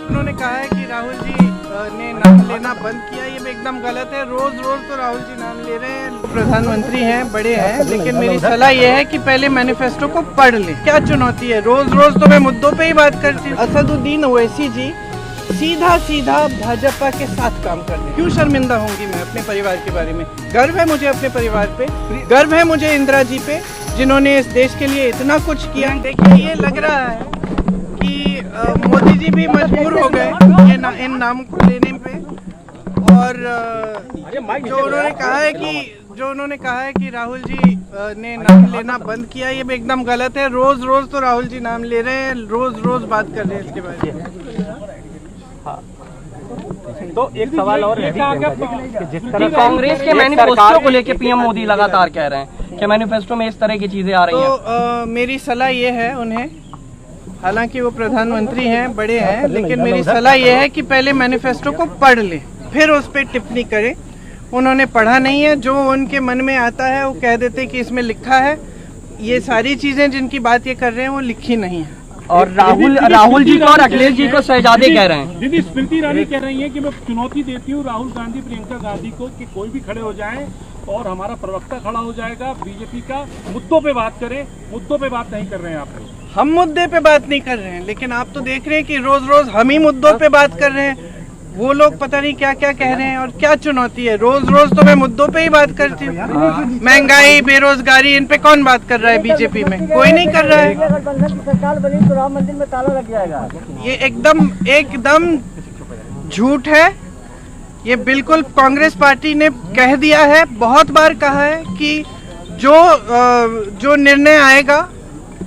उन्होंने कहा है कि राहुल जी ने नाम लेना बंद किया, ये एकदम गलत है। रोज रोज तो राहुल जी नाम ले रहे हैं, प्रधानमंत्री हैं, बड़े हैं, लेकिन मेरी सलाह ये है कि पहले मैनिफेस्टो को पढ़ ले। क्या चुनौती है, रोज रोज तो मैं मुद्दों पे ही बात करती हूँ। असदुद्दीन ओवैसी जी सीधा सीधा भाजपा के साथ काम कर रहे हैं। क्यों शर्मिंदा होंगी मैं अपने परिवार के बारे में? गर्व है मुझे अपने परिवार पे, गर्व है मुझे इंदिरा जी पे, जिन्होंने इस देश के लिए इतना कुछ किया। देखिए, ये लग रहा है कि मोदी जी भी मजबूर हो गए इन नाम को लेने पे, और जो उन्होंने कहा है कि राहुल जी ने नाम लेना बंद किया, ये एकदम गलत है। रोज रोज तो राहुल जी नाम ले रहे हैं, रोज रोज बात कर रहे हैं इसके बारे में। तो एक सवाल और है कि जिस तरह कांग्रेस के मैनिफेस्टो को लेकर पीएम मोदी लगातार कह रहे हैं कि मैनिफेस्टो में इस तरह की चीजें आ रही हैं। तो मेरी सलाह ये है उन्हें, हालांकि वो प्रधानमंत्री हैं, बड़े हैं, लेकिन मेरी सलाह ये है कि पहले मैनिफेस्टो को पढ़ ले, फिर उस पर टिप्पणी करें। उन्होंने पढ़ा नहीं है, जो उनके मन में आता है वो कह देते कि इसमें लिखा है। ये सारी चीजें जिनकी बात ये कर रहे हैं वो लिखी नहीं है। और राहुल जी को और अखिलेश जी को शहजादे कह रहे हैं। दीदी स्मृति ईरानी कह रही हैं कि मैं चुनौती देती हूँ राहुल गांधी, प्रियंका गांधी को कि कोई भी खड़े हो जाएं और हमारा प्रवक्ता खड़ा हो जाएगा, बीजेपी का मुद्दों पे बात करें। मुद्दों पे बात नहीं कर रहे हैं आप लोग। हम मुद्दे पे बात नहीं कर रहे हैं, लेकिन आप तो देख रहे हैं कि रोज रोज हम ही मुद्दों पे बात कर रहे हैं। वो लोग पता नहीं क्या क्या कह रहे हैं और क्या चुनौती है। रोज रोज तो मैं मुद्दों पे ही बात करती हूँ। महंगाई, बेरोजगारी, इन पे कौन बात कर रहा है? बीजेपी में कोई नहीं कर रहा है। गठबंधन की सरकार बनी तो राम मंदिर में ताला लग जाएगा। ये एकदम झूठ है। ये बिल्कुल कांग्रेस पार्टी ने कह दिया है, बहुत बार कहा है कि जो निर्णय आएगा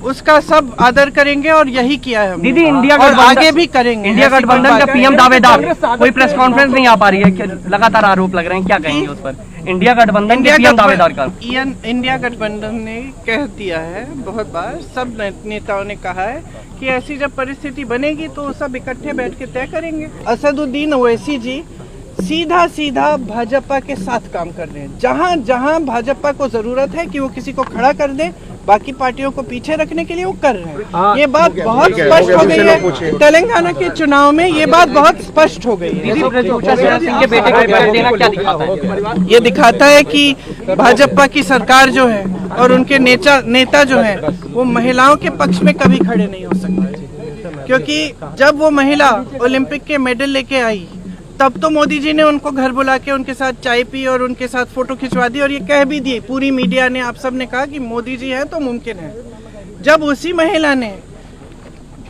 उसका सब आदर करेंगे, और यही किया है दीदी इंडिया और आगे भी करेंगे। इंडिया गठबंधन का पीएम दावेदार, कोई प्रेस कॉन्फ्रेंस नहीं आ पा रही है, लगातार आरोप लग रहे हैं, क्या कहेंगे उस पर? इंडिया गठबंधन के पीएम दावेदार का इंडिया गठबंधन ने कह दिया है बहुत बार, सब नेताओं ने कहा है कि ऐसी जब परिस्थिति बनेगी तो सब इकट्ठे बैठ के तय करेंगे। असदुद्दीन ओवैसी जी सीधा सीधा भाजपा के साथ काम कर रहे हैं। जहां जहां भाजपा को जरूरत है कि वो किसी को खड़ा कर दे, बाकी पार्टियों को पीछे रखने के लिए वो कर रहे हैं। ये बात बहुत स्पष्ट हो गई है। तेलंगाना के चुनाव में ये बात बहुत स्पष्ट हो गई है। ये दिखाता है कि भाजपा की सरकार जो है और उनके नेता जो है वो महिलाओं के पक्ष में कभी खड़े नहीं हो सकते, क्योंकि जब वो महिला ओलंपिक के मेडल लेके आई तब तो मोदी जी ने उनको घर बुला के उनके साथ चाय पी और उनके साथ फोटो खिंचवा दी, और ये कह भी दिए, पूरी मीडिया ने, आप सब ने कहा कि मोदी जी हैं तो मुमकिन है। जब उसी महिला ने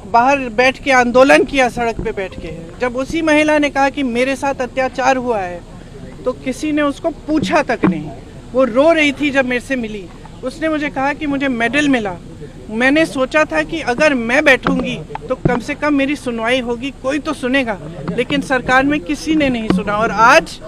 बाहर बैठ के आंदोलन किया, सड़क पे बैठ के, जब उसी महिला ने कहा कि मेरे साथ अत्याचार हुआ है, तो किसी ने उसको पूछा तक नहीं। वो रो रही थी जब मेरे से मिली, उसने मुझे कहा कि मुझे मेडल मिला। मैंने सोचा था कि अगर मैं बैठूंगी तो कम से कम मेरी सुनवाई होगी, कोई तो सुनेगा, लेकिन सरकार में किसी ने नहीं सुना। और आज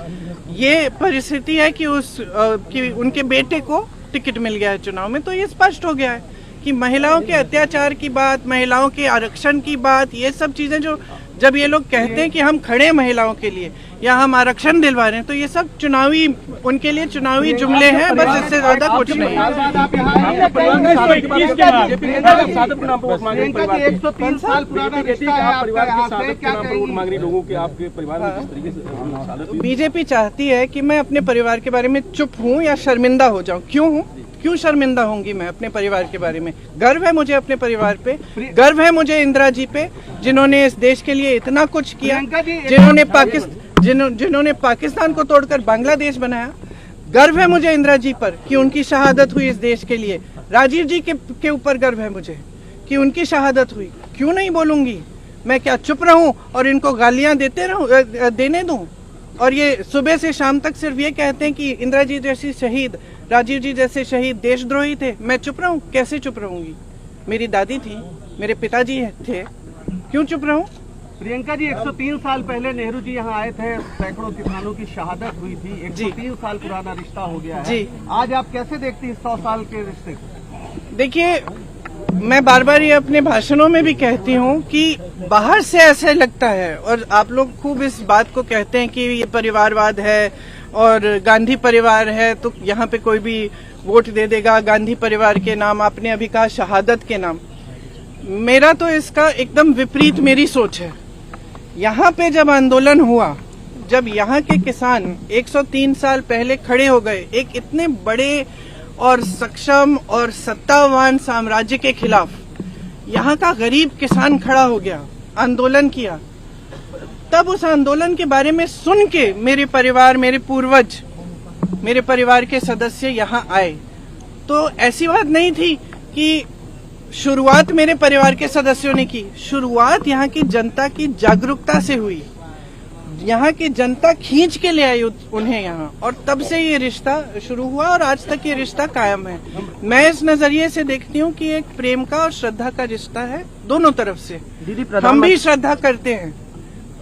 ये परिस्थिति है कि उनके बेटे को टिकट मिल गया है चुनाव में। तो ये स्पष्ट हो गया है कि महिलाओं के अत्याचार की बात, महिलाओं के आरक्षण की बात, ये सब चीजें जो जब ये लोग कहते हैं कि हम खड़े हैं महिलाओं के लिए या हम आरक्षण दिलवा रहे हैं, तो ये सब चुनावी, उनके लिए चुनावी जुमले हैं, बस इससे ज्यादा कुछ नहीं। बीजेपी चाहती है कि मैं अपने परिवार के बारे में चुप हूँ या शर्मिंदा हो जाऊँ। क्यों शर्मिंदा होंगी मैं अपने परिवार के बारे में? गर्व है मुझे अपने परिवार पे, गर्व है मुझे इंदिरा जी पे, जिन्होंने इस देश के लिए इतना कुछ किया, जिन्होंने पाकिस्तान को तोड़कर बांग्लादेश बनाया। गर्व है मुझे इंदिरा जी पर कि उनकी शहादत हुई इस देश के लिए। राजीव जी के ऊपर गर्व है मुझे कि उनकी शहादत हुई। क्यों नहीं बोलूंगी? मैं क्या चुप रहूं और इनको गालियां देने दूं? और ये सुबह से शाम तक सिर्फ ये कहते हैं कि इंदिरा जी जैसी शहीद, राजीव जी जैसे शहीद देशद्रोही थे। मैं चुप रहूं? कैसे चुप रहूंगी? मेरी दादी थी, मेरे पिताजी थे, क्यों चुप रहूं? प्रियंका जी, 103 साल पहले नेहरू जी यहाँ आए थे, सैकड़ों किसानों की शहादत हुई थी, 103 साल पुराना रिश्ता हो गया है जी। आज आप कैसे देखती हैं 100 साल के रिश्ते को? देखिए, मैं बार बार ये अपने भाषणों में भी कहती हूँ कि बाहर से ऐसे लगता है, और आप लोग खूब इस बात को कहते हैं कि ये परिवारवाद है और गांधी परिवार है तो यहाँ पे कोई भी वोट दे देगा गांधी परिवार के नाम, आपने अभी कहा शहादत के नाम। मेरा तो इसका एकदम विपरीत मेरी सोच है यहाँ पे जब आंदोलन हुआ, जब यहाँ के किसान 103 साल पहले खड़े हो गए एक इतने बड़े और सक्षम और सत्तावान साम्राज्य के खिलाफ, यहाँ का गरीब किसान खड़ा हो गया, आंदोलन किया, तब उस आंदोलन के बारे में सुन के मेरे परिवार, मेरे पूर्वज, मेरे परिवार के सदस्य यहाँ आए। तो ऐसी बात नहीं थी कि शुरुआत मेरे परिवार के सदस्यों ने की, शुरुआत यहाँ की जनता की जागरूकता से हुई। यहाँ की जनता खींच के ले आई उन्हें यहाँ, और तब से ये रिश्ता शुरू हुआ और आज तक ये रिश्ता कायम है। मैं इस नजरिए से देखती हूँ कि एक प्रेम का और श्रद्धा का रिश्ता है दोनों तरफ से। हम भी श्रद्धा करते हैं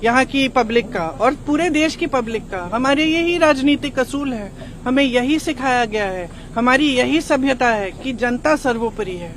यहाँ की पब्लिक का और पूरे देश की पब्लिक का। हमारे यही राजनीतिक असूल है, हमें यही सिखाया गया है, हमारी यही सभ्यता है कि जनता सर्वोपरि है।